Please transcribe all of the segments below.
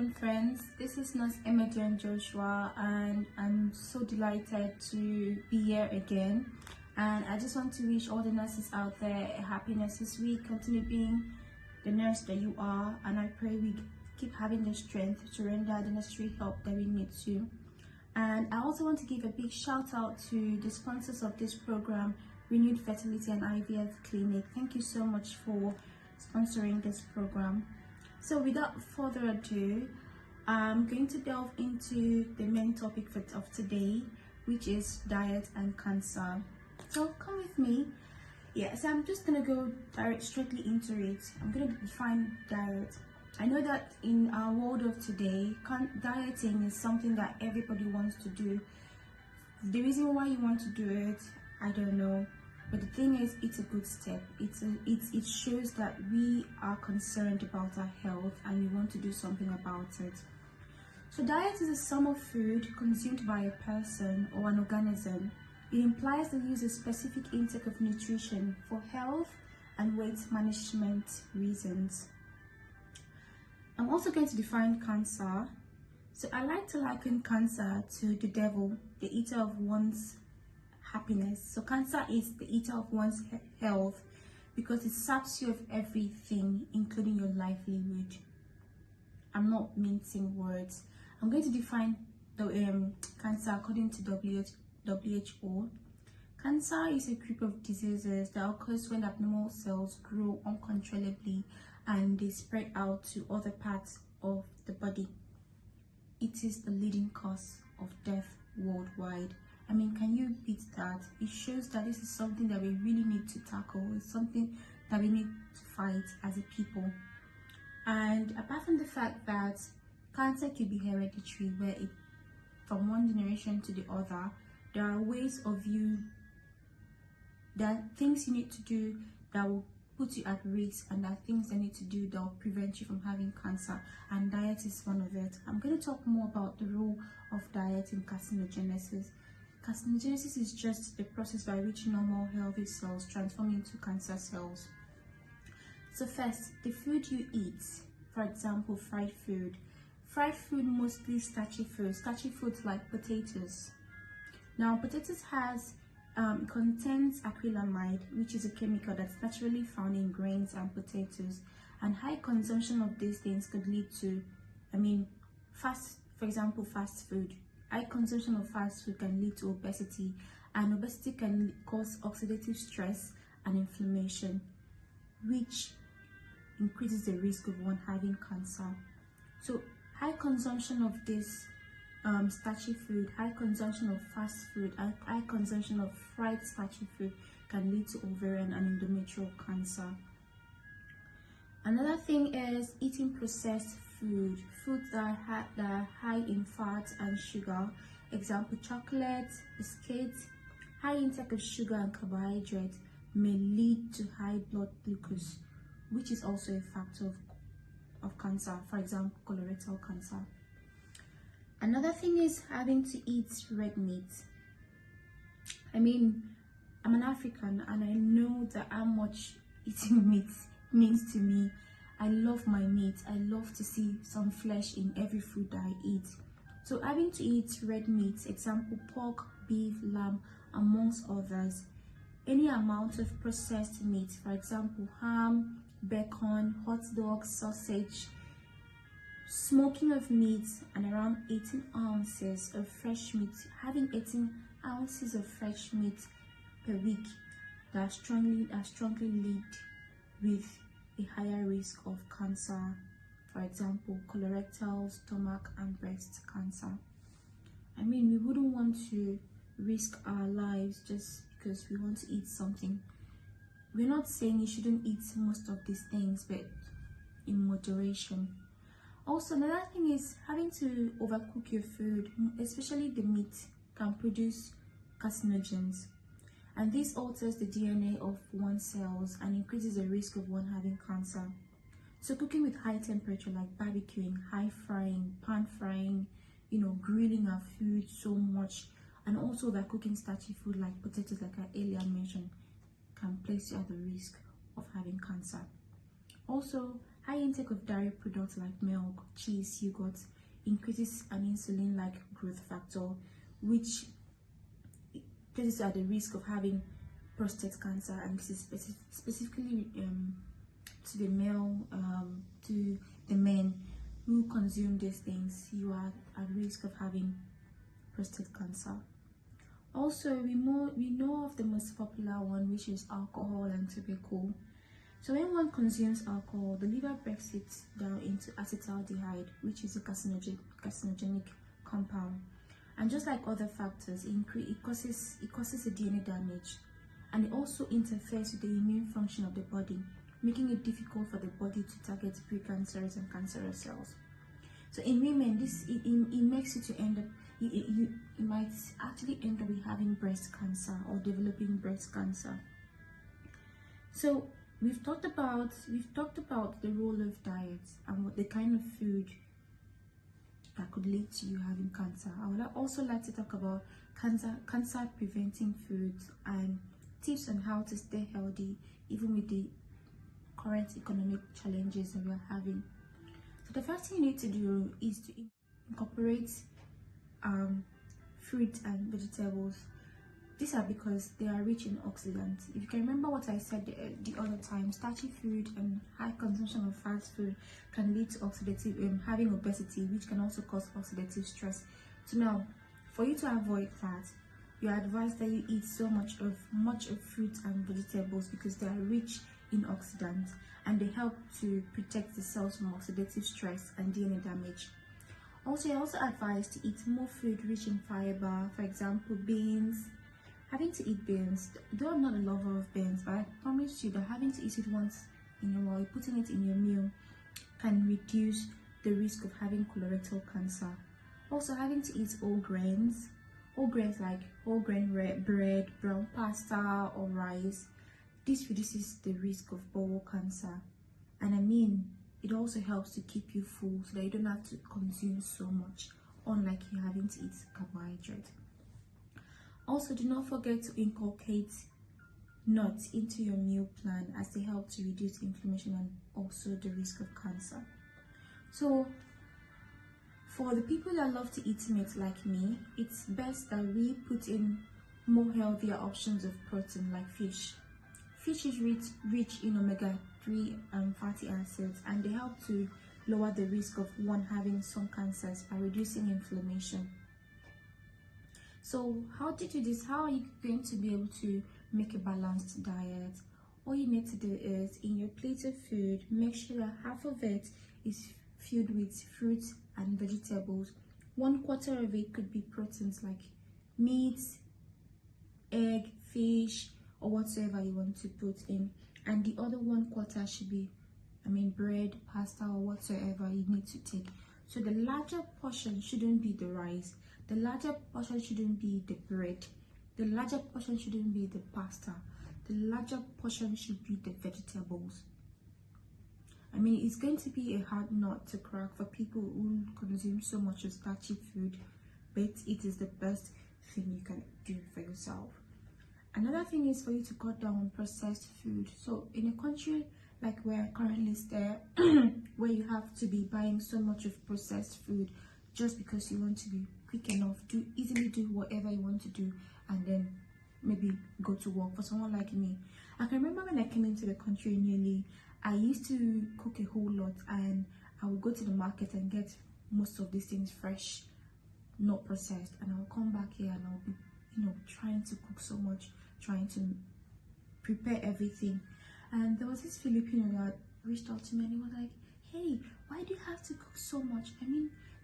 welcome friends. This is Nurse Imogen Joshua and I'm so delighted to be here again, and I just want to wish all the nurses out there a happy Nurses Week. Continue being the nurse that you are, and I pray we keep having the strength to render the necessary help that we need to. And I also want to give a big shout out to the sponsors of this program, Renewed Fertility and IVF Clinic. Thank you so much for sponsoring this program. So without further ado, I'm going to delve into the main topic of today, which is diet and cancer. So come with me. Yes, I'm just gonna go straightly into it. I'm gonna define diet. I know that in our world of today, dieting is something that everybody wants to do. The reason why you want to do it, I don't know. But the thing is, it's a good step. It shows that we are concerned about our health and we want to do something about it. So diet is a sum of food consumed by a person or an organism. It implies the use of specific intake of nutrition for health and weight management reasons. I'm also going to define cancer. So I like to liken cancer to the devil, the eater of one's happiness. So cancer is the eater of one's health because it saps you of everything, including your livelihood. I'm not mincing words. I'm going to define the cancer according to WHO. Cancer is a group of diseases that occurs when abnormal cells grow uncontrollably and they spread out to other parts of the body. It is the leading cause of death worldwide. I mean, can you beat that? It shows that this is something that we really need to tackle. It's something that we need to fight as a people. And apart from the fact that cancer could be hereditary, where it from one generation to the other, there are ways of you, there are things you need to do that will put you at risk, and there are things that need to do that will prevent you from having cancer, and diet is one of it. I'm going to talk more about the role of diet in carcinogenesis. Carcinogenesis is just the process by which normal healthy cells transform into cancer cells. So first, the food you eat, for example, fried food. Fried food, mostly starchy foods like potatoes. Now, potatoes contains acrylamide, which is a chemical that's naturally found in grains and potatoes, and high consumption of these things could lead to, for example, fast food. High consumption of fast food can lead to obesity, and obesity can cause oxidative stress and inflammation, which increases the risk of one having cancer. So high consumption of this starchy food, high consumption of fast food, high consumption of fried starchy food can lead to ovarian and endometrial cancer. Another thing is eating processed foods that are high in fat and sugar. Example, chocolate, biscuits. High intake of sugar and carbohydrates may lead to high blood glucose, which is also a factor of cancer, for example, colorectal cancer. Another thing is having to eat red meat. I mean, I'm an African and I know that how much eating meat means to me. I love my meat. I love to see some flesh in every food that I eat. So having to eat red meat, example pork, beef, lamb, amongst others. Any amount of processed meat, for example ham, bacon, hot dogs, sausage, smoking of meat, and around 18 ounces of fresh meat. Having 18 ounces of fresh meat per week that strongly lead with a higher risk of cancer, for example, colorectal, stomach, and breast cancer. I mean, we wouldn't want to risk our lives just because we want to eat something. We're not saying you shouldn't eat most of these things, but in moderation. Also, another thing is having to overcook your food, especially the meat, can produce carcinogens. And this alters the DNA of one's cells and increases the risk of one having cancer. So cooking with high temperature like barbecuing, high frying, pan frying, grilling our food so much, and also that cooking starchy food like potatoes, like I earlier mentioned, can place you at the risk of having cancer. Also, High intake of dairy products like milk, cheese, yogurt increases an insulin-like growth factor, which places you at the risk of having prostate cancer, and this is specifically to the male, to the men who consume these things. You are at risk of having prostate cancer. Also, we know of the most popular one, which is alcohol and tobacco. So when one consumes alcohol, the liver breaks it down into acetaldehyde, which is a carcinogenic compound. And just like other factors, it causes a DNA damage, and it also interferes with the immune function of the body, making it difficult for the body to target precancerous and cancerous cells. So in women, it makes you to end up, you might actually end up with having breast cancer or developing breast cancer. So we've talked about the role of diet and what the kind of food that could lead to you having cancer. I would also like to talk about cancer preventing foods and tips on how to stay healthy even with the current economic challenges that we're having. So the first thing you need to do is to incorporate fruit and vegetables. These are because they are rich in oxidants. If you can remember what I said the other time, starchy food and high consumption of fast food can lead to oxidative, having obesity, which can also cause oxidative stress. So now, for you to avoid that, you are advised that you eat much of fruit and vegetables because they are rich in oxidants and they help to protect the cells from oxidative stress and DNA damage. Also, you're also advised to eat more food rich in fiber, for example, beans. Having to eat beans, though I'm not a lover of beans, but I promise you that having to eat it once in a while, putting it in your meal, can reduce the risk of having colorectal cancer. Also, having to eat whole grains like whole grain bread, brown pasta or rice, this reduces the risk of bowel cancer. And I mean, it also helps to keep you full so that you don't have to consume so much, unlike you having to eat carbohydrate. Also, do not forget to inculcate nuts into your meal plan, as they help to reduce inflammation and also the risk of cancer. So for the people that love to eat meat like me, it's best that we put in more healthier options of protein like fish. Fish is rich in omega-3 and fatty acids, and they help to lower the risk of one having some cancers by reducing inflammation. So how to do this? How are you going to be able to make a balanced diet? All you need to do is, in your plate of food, make sure that half of it is filled with fruits and vegetables. 1/4 of it could be proteins like meat, egg, fish, or whatsoever you want to put in, and the other 1/4 should be, bread, pasta, or whatsoever you need to take. So the larger portion shouldn't be the rice, the larger portion shouldn't be the bread, the larger portion shouldn't be the pasta, the larger portion should be the vegetables. It's going to be a hard nut to crack for people who consume so much of starchy food, but it is the best thing you can do for yourself. Another thing is for you to cut down on processed food. So in a country like where I currently stay, where you have to be buying so much of processed food just because you want to be quick enough to easily do whatever you want to do and then maybe go to work. For someone like me, I can remember when I came into the country newly, I used to cook a whole lot, and I would go to the market and get most of these things fresh, not processed, and I'll come back here and I'll be trying to cook so much, trying to prepare everything. And there was this Filipino that reached out to me and he was like, hey, why do you have to cook so much?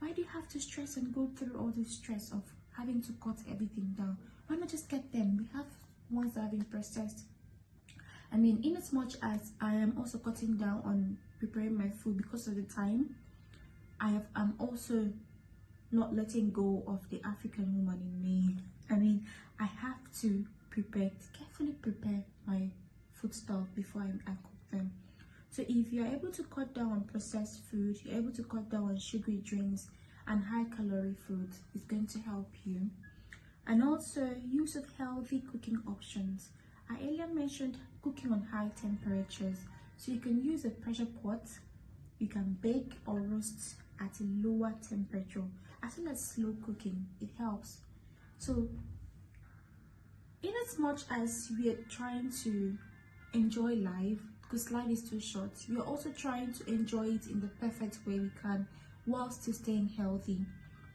Why do you have to stress and go through all this stress of having to cut everything down? Why not just get them? We have ones that have been processed. In as much as I am also cutting down on preparing my food because of the time, I'm also not letting go of the African woman in me. I have to carefully prepare my foodstuff before I cook them. So if you're able to cut down on processed food, you're able to cut down on sugary drinks and high calorie foods, it's going to help you. And also use of healthy cooking options. I earlier mentioned cooking on high temperatures, so you can use a pressure pot You can bake or roast at a lower temperature. As well as slow cooking, it helps. So in as much as we are trying to enjoy life, because life is too short, we are also trying to enjoy it in the perfect way we can while still staying healthy.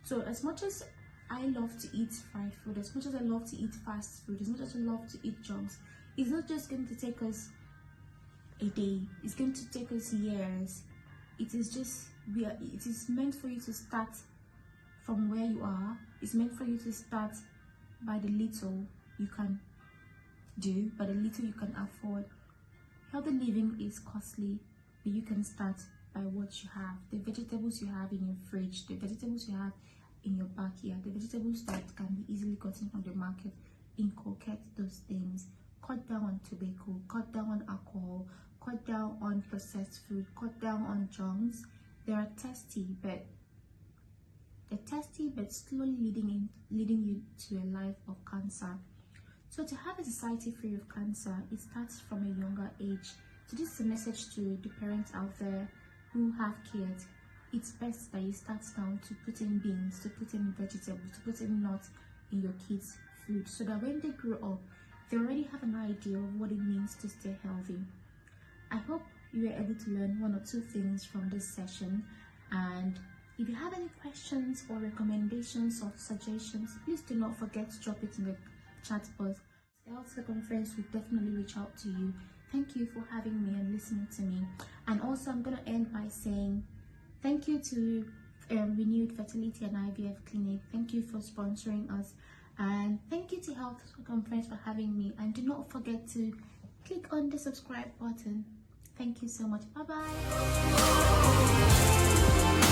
So as much as I love to eat fried food, as much as I love to eat fast food, as much as I love to eat junks, it's not just going to take us a day, it's going to take us years. It is meant for you to start from where you are. It's meant for you to start by the little you can do, by the little you can afford. Healthy living is costly, but you can start by what you have. The vegetables you have in your fridge, the vegetables you have in your backyard, the vegetables that can be easily gotten from the market. Inculcate those things. Cut down on tobacco, cut down on alcohol, cut down on processed food, cut down on junks. They are tasty, but slowly leading you to a life of cancer. So to have a society free of cancer, it starts from a younger age. So this is a message to the parents out there who have kids. It's best that you start now to put in beans, to put in vegetables, to put in nuts in your kids' food, so that when they grow up, they already have an idea of what it means to stay healthy. I hope you were able to learn one or two things from this session, and if you have any questions or recommendations or suggestions, please do not forget to drop it in the chat box. The health circumference will definitely reach out to you. Thank you for having me and listening to me. And also, I'm going to end by saying thank you to Renewed Fertility and IVF Clinic. Thank you for sponsoring us, and thank you to Health Circumference for having me. And do not forget to click on the subscribe button. Thank you so much. Bye bye.